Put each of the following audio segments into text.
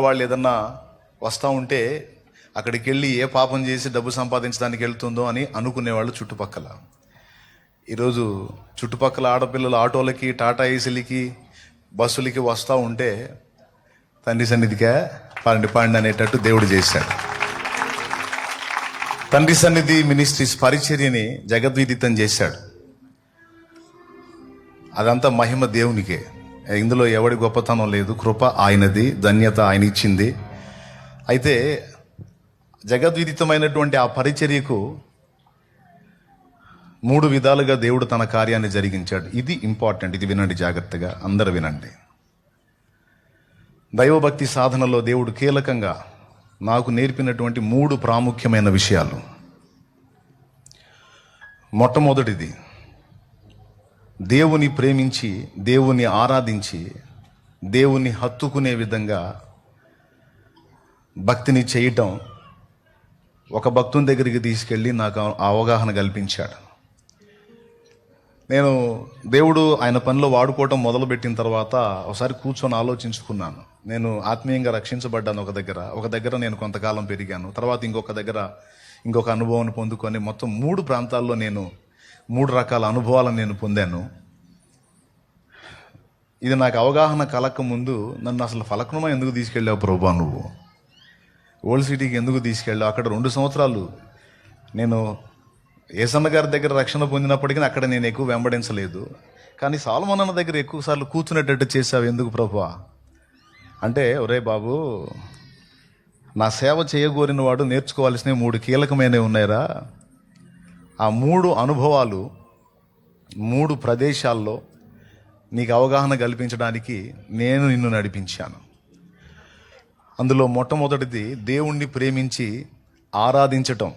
వాళ్ళు ఏదన్నా వస్తూ ఉంటే అక్కడికి వెళ్ళి ఏ పాపం చేసి డబ్బు సంపాదించడానికి వెళ్తుందో అని అనుకునేవాళ్ళు చుట్టుపక్కల. ఈరోజు చుట్టుపక్కల ఆడపిల్లలు ఆటోలకి, టాటా ఏసీలకి, బస్సులకి వస్తూ ఉంటే తండ్రి సన్నిధిగా పాండి అనేటట్టు దేవుడు చేశాడు. తండ్రి సన్నిధి మినిస్ట్రీస్ పరిచర్యని జగద్విదితం చేశాడు. అదంతా మహిమ దేవునికే. ఇందులో ఎవడి గొప్పతనం లేదు, కృప ఆయనది, ధన్యత ఆయన ఇచ్చింది. అయితే జగద్విదితమైనటువంటి ఆ పరిచర్యకు 3 విధాలుగా దేవుడు తన కార్యాన్ని జరిగించాడు. ఇది ఇంపార్టెంట్, ఇది వినండి జాగ్రత్తగా, అందరూ వినండి. దైవభక్తి సాధనలో దేవుడు కీలకంగా నాకు నేర్పినటువంటి 3 ప్రాముఖ్యమైన విషయాలు. మొట్టమొదటిది, దేవుని ప్రేమించి, దేవుని ఆరాధించి, దేవుని హత్తుకునే విధంగా భక్తిని చేయటం ఒక భక్తుని దగ్గరికి తీసుకెళ్ళి నాకు అవగాహన కల్పించాడు. నేను దేవుడు ఆయన పనిలో వాడుకోవటం మొదలుపెట్టిన తర్వాత ఒకసారి కూర్చొని ఆలోచించుకున్నాను. నేను ఆత్మీయంగా రక్షించబడ్డాను ఒక దగ్గర నేను కొంతకాలం పెరిగాను. తర్వాత ఇంకొక అనుభవాన్ని పొందుకొని మొత్తం 3 ప్రాంతాల్లో నేను 3 రకాల అనుభవాలను నేను పొందాను. ఇది నాకు అవగాహన కలక ముందు నన్ను అసలు ఫలక్నుమా ఎందుకు తీసుకెళ్ళావు ప్రభా, నువ్వు ఓల్డ్ సిటీకి ఎందుకు తీసుకెళ్ళావు? అక్కడ 2 సంవత్సరాలు నేను ఏసన్న గారి దగ్గర రక్షణ పొందినప్పటికీ అక్కడ నేను ఎక్కువ వెంబడించలేదు. కానీ సాల్మన్ అన్న దగ్గర ఎక్కువసార్లు కూర్చునేటట్టు చేసావు ఎందుకు ప్రభా అంటే, ఒరే బాబు, నా సేవ చేయగోరిన వాడు నేర్చుకోవాల్సినవి 3 కీలకమైనవి ఉన్నాయిరా. ఆ 3 అనుభవాలు 3 ప్రదేశాల్లో నీకు అవగాహన కల్పించడానికి నేను నిన్ను నడిపించాను. అందులో మొట్టమొదటిది దేవుణ్ణి ప్రేమించి ఆరాధించటం,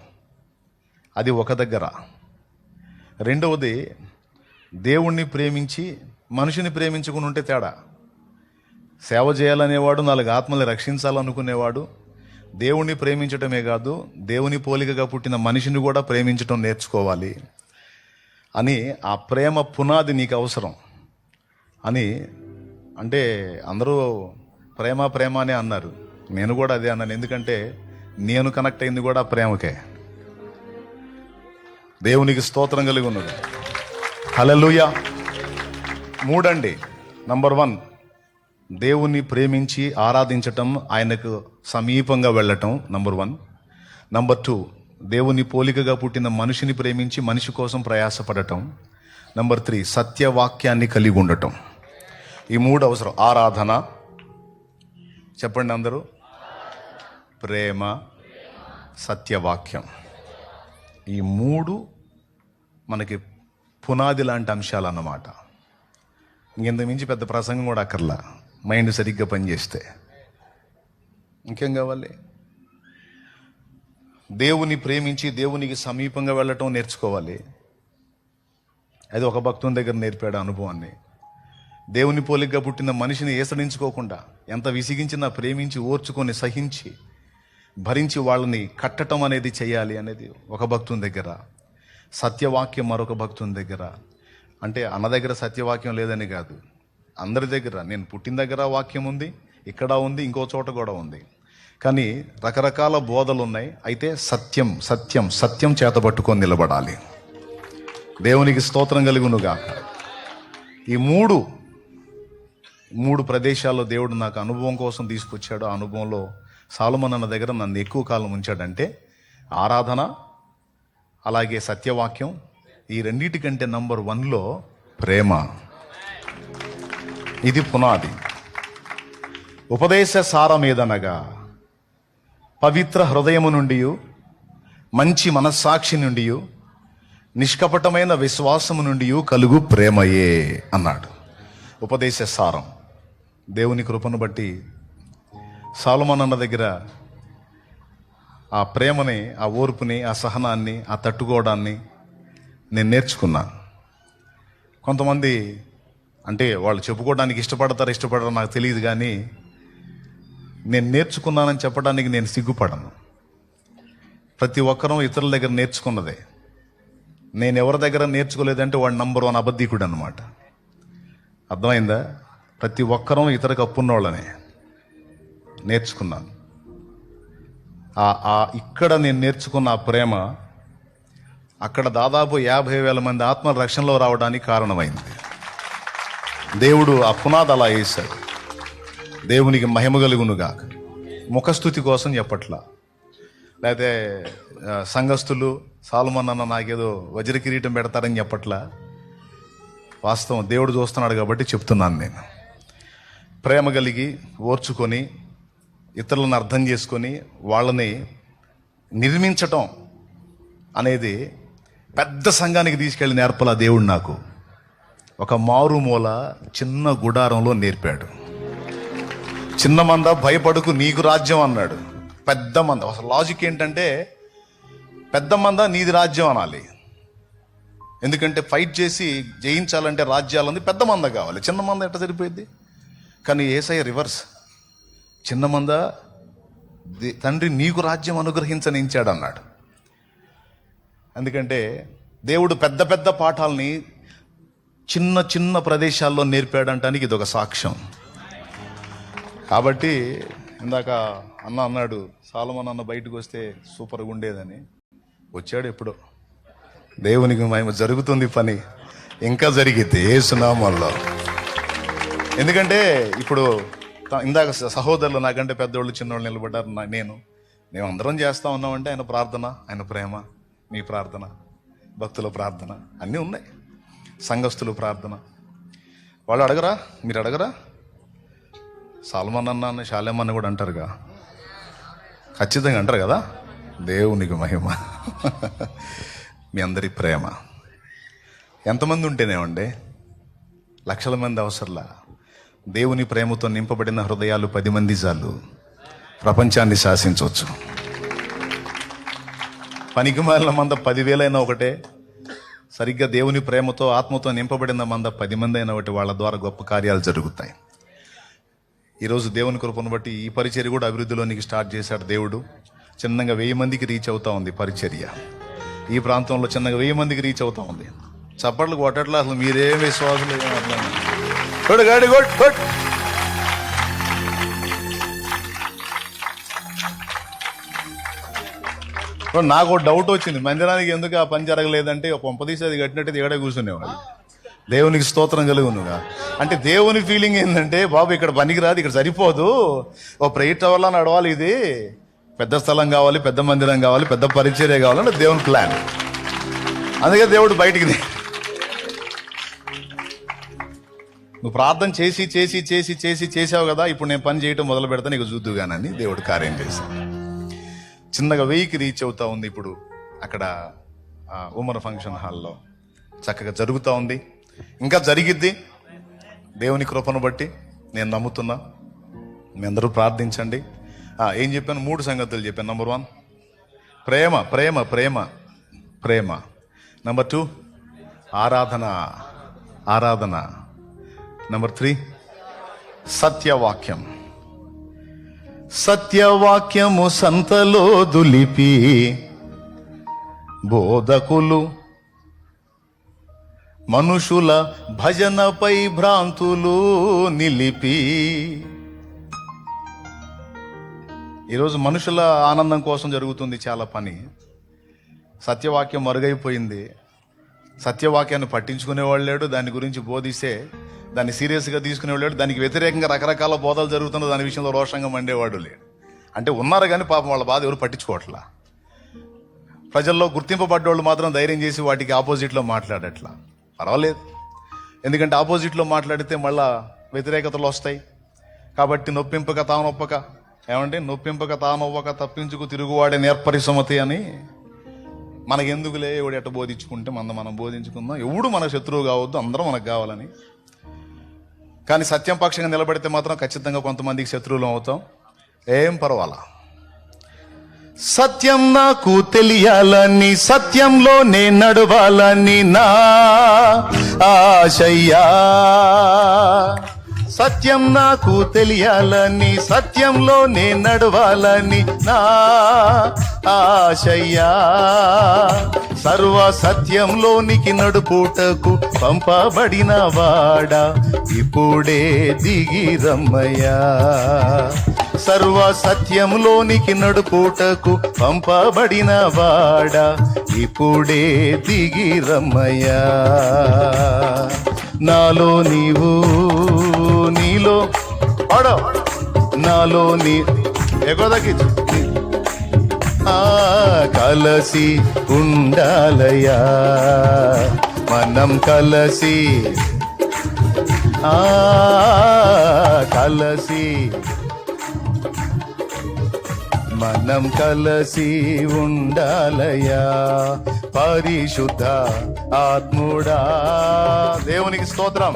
అది ఒక దగ్గర. రెండవది దేవుణ్ణి ప్రేమించి మనిషిని ప్రేమించుకుని ఉంటే తేడా. సేవ చేయాలనేవాడు, 4 ఆత్మల్ని రక్షించాలనుకునేవాడు దేవుణ్ణి ప్రేమించటమే కాదు, దేవుని పోలికగా పుట్టిన మనిషిని కూడా ప్రేమించటం నేర్చుకోవాలి అని, ఆ ప్రేమ పునాది నీకు అవసరం అని. అంటే అందరూ ప్రేమ అనే అన్నారు, నేను కూడా అదే అన్నాను. ఎందుకంటే నేను కనెక్ట్ అయింది కూడా ప్రేమకే. దేవునికి స్తోత్రం కలిగి ఉన్నది. హల్లెలూయా. 3 అండి. నంబర్ 1, దేవుణ్ణి ప్రేమించి ఆరాధించటం, ఆయనకు సమీపంగా వెళ్ళటం, నంబర్ 1. నంబర్ 2, దేవుని పోలికగా పుట్టిన మనిషిని ప్రేమించి మనిషి కోసం ప్రయాసపడటం. నంబర్ 3, సత్యవాక్యాన్ని కలిగి ఉండటం. ఈ 3 అవసరం. ఆరాధన, చెప్పండి అందరూ, ప్రేమ, సత్యవాక్యం. ఈ 3 మనకి పునాది లాంటి అంశాలు అన్నమాట. ఇంకెంత మించి పెద్ద ప్రసంగం కూడా అక్కర్లా, మైండ్ సరిగ్గా పనిచేస్తే. ఇంకేం కావాలి? దేవుని ప్రేమించి దేవునికి సమీపంగా వెళ్ళటం నేర్చుకోవాలి. అది ఒక భక్తుని దగ్గర నేర్పాడు అనుభవాన్ని. దేవుని పోలికగా పుట్టిన మనిషిని ఏసడించుకోకుండా, ఎంత విసిగించినా ప్రేమించి, ఓర్చుకొని, సహించి, భరించి వాళ్ళని కట్టడం అనేది చేయాలి అనేది ఒక భక్తుని దగ్గర. సత్యవాక్యం మరొక భక్తుని దగ్గర. అంటే అన్న దగ్గర సత్యవాక్యం లేదని కాదు, అందరి దగ్గర. నేను పుట్టిన దగ్గర వాక్యం ఉంది, ఇక్కడ ఉంది, ఇంకో చోట కూడా ఉంది. కానీ రకరకాల బోధలు ఉన్నాయి. అయితే సత్యం సత్యం సత్యం చేతబట్టుకొని నిలబడాలి. దేవునికి స్తోత్రం కలుగునుగాక. ఈ 3 ప్రదేశాల్లో దేవుడు నాకు అనుభవం కోసం తీసుకొచ్చాడు. ఆ అనుభవంలో సాలొమోను అన్న దగ్గర నన్ను ఎక్కువ కాలం ఉంచాడంటే ఆరాధన, అలాగే సత్యవాక్యం. ఈ రెండింటికంటే నంబర్ 1లో ప్రేమ. ఇది పునాది. ఉపదేశ సారమేదనగా, పవిత్ర హృదయము నుండి, మంచి మనస్సాక్షి నుండి, నిష్కపటమైన విశ్వాసము నుండి కలుగు ప్రేమయే అన్నాడు. ఉపదేశ సారం. దేవుని కృపను బట్టి సాలొమోను అన్న దగ్గర ఆ ప్రేమని, ఆ ఓర్పుని, ఆ సహనాన్ని, ఆ తట్టుకోవడాన్ని నేను నేర్చుకున్నాను. కొంతమంది అంటే వాళ్ళు చెప్పుకోవడానికి ఇష్టపడరో నాకు తెలియదు, కానీ నేను నేర్చుకున్నానని చెప్పడానికి నేను సిగ్గుపడను. ప్రతి ఒక్కరూ ఇతరుల దగ్గర నేర్చుకున్నదే. నేను ఎవరి దగ్గర నేర్చుకోలేదంటే వాడు నంబర్ 1 అబద్ధికుడు అన్నమాట. అర్థమైందా? ప్రతి ఒక్కరూ ఇతరులకు అప్పున్నోళ్ళనే. నేర్చుకున్నాను. ఇక్కడ నేను నేర్చుకున్న ఆ ప్రేమ అక్కడ దాదాపు 50,000 మంది ఆత్మల రక్షణలో రావడానికి కారణమైంది. దేవుడు ఆ పునాది అలా వేశాడు. దేవునికి మహిమ కలుగునుగా. ముఖస్థుతి కోసం చెప్పట్లా, లేకపోతే సంఘస్థులు సాల్మన్ అన్న నాకేదో వజ్ర కిరీటం పెడతారని చెప్పట్లా. వాస్తవం దేవుడు చూస్తున్నాడు కాబట్టి చెప్తున్నాను. నేను ప్రేమ కలిగి ఓర్చుకొని ఇతరులను అర్థం చేసుకొని వాళ్ళని నిర్మించటం అనేది పెద్ద సంఘానికి తీసుకెళ్ళి నేర్పల దేవుడు నాకు ఒక మారుమూల చిన్న గుడారంలో నేర్పాడు. చిన్న మంద భయపడుకు నీకు రాజ్యం అన్నాడు. పెద్ద మంద అసలు లాజిక్ ఏంటంటే పెద్ద మంద నీది రాజ్యం అనాలి. ఎందుకంటే ఫైట్ చేసి జయించాలంటే రాజ్యాలంది పెద్ద మంద కావాలి. చిన్న మంద ఎట్లా సరిపోయింది? కానీ యేసయ్య రివర్స్. చిన్న మంద తండ్రి నీకు రాజ్యం అనుగ్రహించనించాడు అన్నాడు. ఎందుకంటే దేవుడు పెద్ద పెద్ద పాఠాలని చిన్న చిన్న ప్రదేశాల్లో నేర్పాడంటానికి ఇది ఒక సాక్ష్యం. కాబట్టి ఇందాక అన్నాడు సాలమన్ అన్న బయటకు వస్తే సూపర్గా ఉండేదని. వచ్చాడు ఎప్పుడో. దేవునికి మహిమ. జరుగుతుంది పని, ఇంకా జరిగితే యేసునామములో. ఎందుకంటే ఇప్పుడు ఇందాక సహోదరులు నాకంటే పెద్దోళ్ళు చిన్నోళ్ళు నిలబడ్డారు. మేము అందరం చేస్తా ఉన్నామంటే ఆయన ప్రార్థన, ఆయన ప్రేమ, మీ ప్రార్థన, భక్తుల ప్రార్థన అన్నీ ఉన్నాయి. సంఘస్థుల ప్రార్థన. వాళ్ళు అడగరా? మీరు అడగరా? సాల్మన్ అన్న షాలేమన్న కూడా అంటారుగా, ఖచ్చితంగా అంటారు కదా. దేవునికి మహిమ. మీ అందరి ప్రేమ ఎంతమంది ఉంటేనేమండి, లక్షల మంది అవసరంలా. దేవుని ప్రేమతో నింపబడిన హృదయాలు 10 మంది చాలు, ప్రపంచాన్ని శాసించవచ్చు. పనికి మాలిన మంద 10,000 ఒకటే, సరిగ్గా దేవుని ప్రేమతో ఆత్మతో నింపబడిన మంద 10 మంది అయినా ఒకటి. వాళ్ళ ద్వారా గొప్ప కార్యాలు జరుగుతాయి. ఈరోజు దేవుని కృపను బట్టి ఈ పరిచర్య కూడా అభివృద్ధిలోనికి స్టార్ట్ చేశాడు దేవుడు. చిన్నగా 1000 మందికి రీచ్ అవుతా ఉంది పరిచర్య. ఈ ప్రాంతంలో చిన్నగా 1000 మందికి రీచ్ అవుతా ఉంది. చప్పట్లు కొట్టట్లా, అసలు మీరేం విశ్వాసులు. నాకు డౌట్ వచ్చింది, మందిరానికి ఎందుకు ఆ పని జరగలేదంటే పంపదీసి అది కట్టినట్టు ఎక్కడే కూర్చునేవాడు. దేవునికి స్తోత్రం కలుగునుగా. అంటే దేవుని ఫీలింగ్ ఏంటంటే, బాబు ఇక్కడ పనికిరాదు, ఇక్కడ సరిపోదు, ఓ ప్రేయర్ టవర్లా నడవాలి, ఇది పెద్ద స్థలం కావాలి, పెద్ద మందిరం కావాలి, పెద్ద పరిచర్య కావాలంటే దేవుని ప్లాన్. అందుకే దేవుడు బయటికి నువ్వు ప్రార్థన చేసి చేసి చేసి చేసి చేసావు కదా, ఇప్పుడు నేను పని చేయటం మొదలు పెడతా, నీకు చూద్దుగానని దేవుడు కార్యం చేశాను. చిన్నగా 1000కి రీచ్ అవుతా ఉంది. ఇప్పుడు అక్కడ ఉమర్ ఫంక్షన్ హాల్లో చక్కగా జరుగుతూ ఉంది, ఇంకా జరిగిద్ది. దేవుని కృపను బట్టి నేను నమ్ముతున్నా. మీ అందరూ ప్రార్థించండి. ఏం చెప్పాను? 3 సంగతులు చెప్పాను. నంబర్ 1 ప్రేమ ప్రేమ ప్రేమ ప్రేమ. నంబర్ 2 ఆరాధన ఆరాధన. నంబర్ 3 సత్యవాక్యం. సత్యవాక్యము సంతలో దులిపి బోధకులు మనుషుల భజనపై భ్రాంతులు నిలిపి. ఈరోజు మనుషుల ఆనందం కోసం జరుగుతుంది చాలా పని. సత్యవాక్యం మరుగైపోయింది. సత్యవాక్యాన్ని పట్టించుకునేవాళ్ళు లేడు, దాని గురించి బోధిస్తే దాన్ని సీరియస్గా తీసుకునేవాళ్ళు, దానికి వ్యతిరేకంగా రకరకాల బోధలు జరుగుతున్న దాని విషయంలో రోషంగా మండేవాడు లేడు. అంటే ఉన్నారు కానీ పాపం వాళ్ళ బాధ ఎవరు పట్టించుకోవట్లా. ప్రజల్లో గుర్తింపబడ్డోళ్ళు మాత్రం ధైర్యం చేసి వాటికి ఆపోజిట్లో మాట్లాడట్లా. పర్వాలేదు, ఎందుకంటే ఆపోజిట్లో మాట్లాడితే మళ్ళా వ్యతిరేకతలు వస్తాయి. కాబట్టి నొప్పింపక తానొప్పక, ఏమంటే నొప్పింపక తానొవ్వక తప్పించుకు తిరుగువాడే నేర్పరి సుమతి అని. మనకెందుకులే ఎవడు ఎట్ట బోధించుకుంటే మనం బోధించుకుందాం, ఎవడు మన శత్రువు కావద్దు, అందరం మనకు కావాలని. కానీ సత్యం పక్షంగా నిలబడితే మాత్రం ఖచ్చితంగా కొంతమందికి శత్రువులు అవుతాం. ఏం పర్వాలా. సత్యం నాకు తెలియాలని, సత్యంలో నే నడవాలని నా ఆశయ్యా. సత్యం నాకు తెలియాలని, సత్యంలో నే నడవాలని నా ఆశయ్యా. సర్వ సత్యంలోనికి నడుపుటకు పంపబడిన వాడా, ఇప్పుడే దిగి రమ్మయ్యా. సర్వ సత్యములోనికి నడుపుటకు పంపబడిన వాడా ఇప్పుడే దిగి రమ్మయ్యా. నాలో నీవు నీలో నాలో నీ ఎగోదకి కలసి ఉండాలయా, మనం కలసి కలసి మనం కలసి ఉండాలయా. పరిశుద్ధ ఆత్ముడా. దేవునికి స్తోత్రం.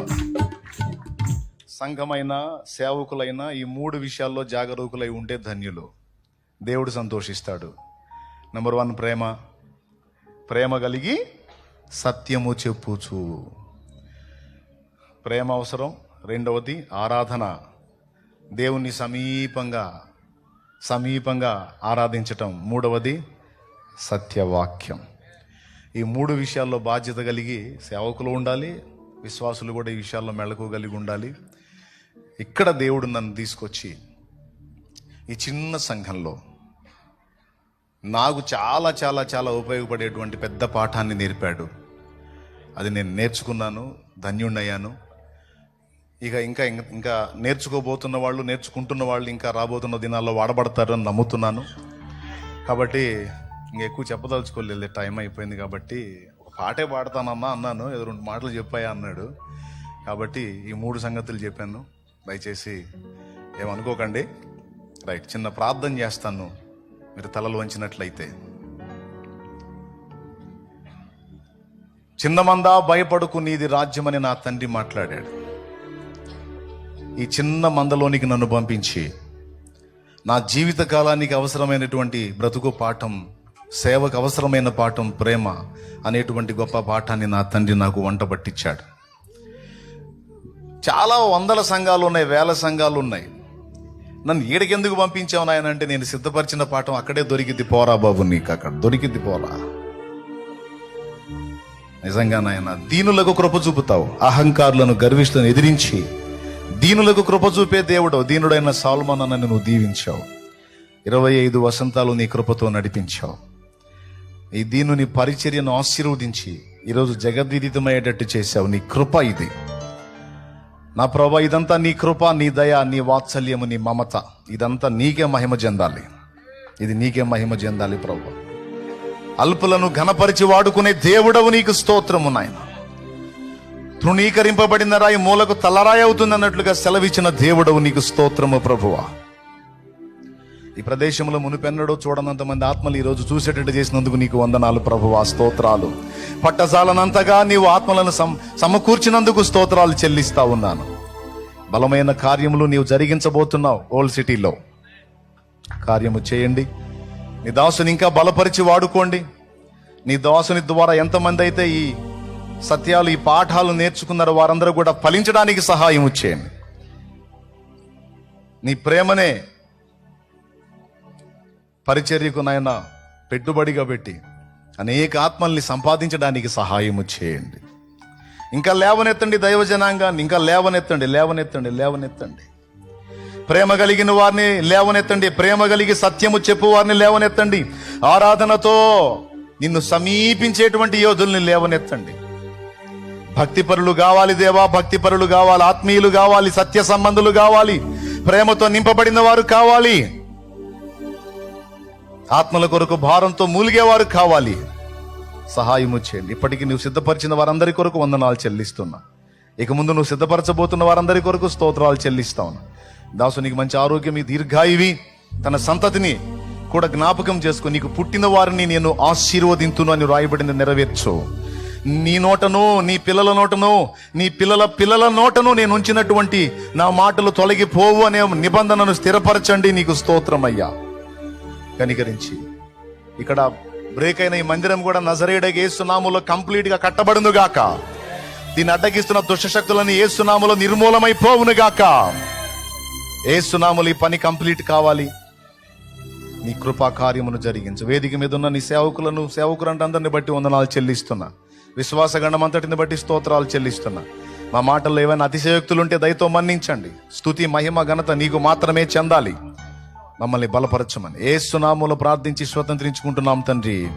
సంఘమైన సేవకులైన ఈ 3 విషయాల్లో జాగరూకులై ఉంటే ధన్యులు. దేవుడు సంతోషిస్తాడు. నెంబర్ 1 ప్రేమ కలిగి సత్యము చెప్పుచు, ప్రేమ అవసరం. 2వది ఆరాధన, దేవుణ్ణి సమీపంగా ఆరాధించటం. 3వది సత్యవాక్యం. ఈ 3 విషయాల్లో బాధ్యత కలిగి సేవకులు ఉండాలి, విశ్వాసులు కూడా ఈ విషయాల్లో మెళకువ కలిగి ఉండాలి. ఇక్కడ దేవుడు నన్ను తీసుకొచ్చి ఈ చిన్న సంఘంలో నాకు చాలా చాలా చాలా ఉపయోగపడేటువంటి పెద్ద పాఠాన్ని నేర్పాడు. అది నేను నేర్చుకున్నాను, ధన్యుణ్ణయ్యాను. ఇంకా నేర్చుకోబోతున్న వాళ్ళు, నేర్చుకుంటున్న వాళ్ళు ఇంకా రాబోతున్న దినాల్లో వాడబడతారని నమ్ముతున్నాను. కాబట్టి ఎక్కువ చెప్పదలుచుకోలేదు, టైం అయిపోయింది. కాబట్టి ఒక పాటే పాడతానమ్మా అన్నాను, 2 మాటలు చెప్పాయా అన్నాడు. కాబట్టి ఈ 3 సంగతులు చెప్పాను. దయచేసి ఏమనుకోకండి. రైట్, చిన్న ప్రార్థన చేస్తాను, మీరు తలలు వంచినట్లయితే. చిన్న మందా భయపడుకు, నీది రాజ్యమని నా తండ్రి మాట్లాడాడు. ఈ చిన్న మందలోనికి నన్ను పంపించి నా జీవిత కాలానికి అవసరమైనటువంటి బ్రతుకు పాఠం, సేవకు అవసరమైన పాఠం ప్రేమ అనేటువంటి గొప్ప పాఠాన్ని నా తండ్రి నాకు వంట పట్టించాడు. చాలా 100 సంఘాలు ఉన్నాయి, 1000 సంఘాలు ఉన్నాయి. నన్ను ఈడకెందుకు పంపించావు నాయన అంటే, నేను సిద్ధపరిచిన పాఠం అక్కడే దొరికిద్ది పోరా బాబు, నీకు అక్కడ దొరికిద్ది పోరా. నిజంగా నాయన, దీనులకు కృప చూపుతావు, అహంకారులను గర్విష్ఠులను ఎదిరించి దీనులకు కృప చూపే దేవుడు. దీనుడైన సాల్మన్ నన్ను నువ్వు దీవించావు. 25 వసంతాలు నీ కృపతో నడిపించావు. ఈ దీనుని పరిచర్యను ఆశీర్వదించి ఈరోజు జగద్విదితమయ్యేటట్టు చేశావు. నీ కృప ఇది నా ప్రభా. ఇదంతా నీ కృప, నీ దయ, నీ వాత్సల్యము, నీ మమత, ఇదంతా నీకే మహిమ చెందాలి. ఇది నీకే మహిమ చెందాలి ప్రభా. అల్పులను ఘనపరిచి వాడుకునే దేవుడవు, నీకు స్తోత్రము నాయన. తృణీకరింపబడిన రాయి మూలకు తలరాయి అవుతుంది అన్నట్లుగా సెలవిచ్చిన దేవుడవు, నీకు స్తోత్రము ప్రభువా. ఈ ప్రదేశంలో మునిపెన్నడో చూడనంత మంది ఆత్మలు ఈరోజు చూసేటట్టు చేసినందుకు నీకు వందనాలు ప్రభువా, స్తోత్రాలు. పట్టజాలనంతగా నీవు ఆత్మలను సమకూర్చినందుకు స్తోత్రాలు చెల్లిస్తా ఉన్నాను. బలమైన కార్యములు నీవు జరిగించబోతున్నావు. ఓల్డ్ సిటీలో కార్యము చేయండి. నీ దాసుని ఇంకా బలపరిచి వాడుకోండి. నీ దాసుని ద్వారా ఎంతమంది అయితే ఈ సత్యాలు, ఈ పాఠాలు నేర్చుకున్నారో వారందరూ కూడా ఫలించడానికి సహాయం చేయండి. నీ ప్రేమనే పరిచర్యకు నాయన పెట్టుబడిగా పెట్టి అనేక ఆత్మల్ని సంపాదించడానికి సహాయము చేయండి. ఇంకా లేవనెత్తండి దైవ జనాంగాన్ని, ఇంకా లేవనెత్తండి. ప్రేమ కలిగిన వారిని లేవనెత్తండి. ప్రేమ కలిగి సత్యము చెప్పు వారిని లేవనెత్తండి. ఆరాధనతో నిన్ను సమీపించేటువంటి యోధుల్ని లేవనెత్తండి. భక్తిపరులు కావాలి దేవా, భక్తిపరులు కావాలి, ఆత్మీయులు కావాలి, సత్య సంబంధులు కావాలి, ప్రేమతో నింపబడిన వారు కావాలి, ఆత్మల కొరకు భారంతో మూలిగేవారు కావాలి. సహాయము చేయండి. ఇప్పటికీ నువ్వు సిద్ధపరిచిన వారందరి కొరకు వందనాలు చెల్లిస్తున్నా. ఇక ముందు నువ్వు సిద్ధపరచబోతున్న వారందరి కొరకు స్తోత్రాలు చెల్లిస్తావు. దాసునికి మంచి ఆరోగ్యం, దీర్ఘాయువి, తన సంతతిని కూడా జ్ఞాపకం చేసుకుని నీకు పుట్టిన వారిని నేను ఆశీర్వదింతును అని రాయబడింది నెరవేర్చు. నీ నోటను, నీ పిల్లల నోటను, నీ పిల్లల నోటను నేను ఉంచినటువంటి నా మాటలు తొలగిపోవు అనే నిబంధనను స్థిరపరచండి. నీకు స్తోత్రమయ్యా. కనికరించి ఇక్కడ బ్రేక్ అయిన ఈ మందిరం కూడా నజరేయుడైన యేసు నామములో కంప్లీట్ గా కట్టబడును గాక. దీన్ని అడ్డగిస్తున్న దుష్టశక్తులను యేసు నామములో నిర్మూలమైపోవును గాక. యేసు నామములో ఈ పని కంప్లీట్ కావాలి. నీ కృపా కార్యమును జరిగించు. వేదిక మీద ఉన్న నీ సేవకులంటే అందరిని బట్టి వందనాలు చెల్లిస్తున్నా. విశ్వాస గండం అంతటిని బట్టి స్తోత్రాలు చెల్లిస్తున్నా. మా మాటల్లో ఏమైనా అతిశయోక్తులుంటే దయతో మన్నించండి. స్తుతి, మహిమ, ఘనత నీకు మాత్రమే చెందాలి. మమ్మల్ని బలపరచమని యేసు నామములో ప్రార్థించి స్వతంత్రించుకుంటున్నాం తండ్రి.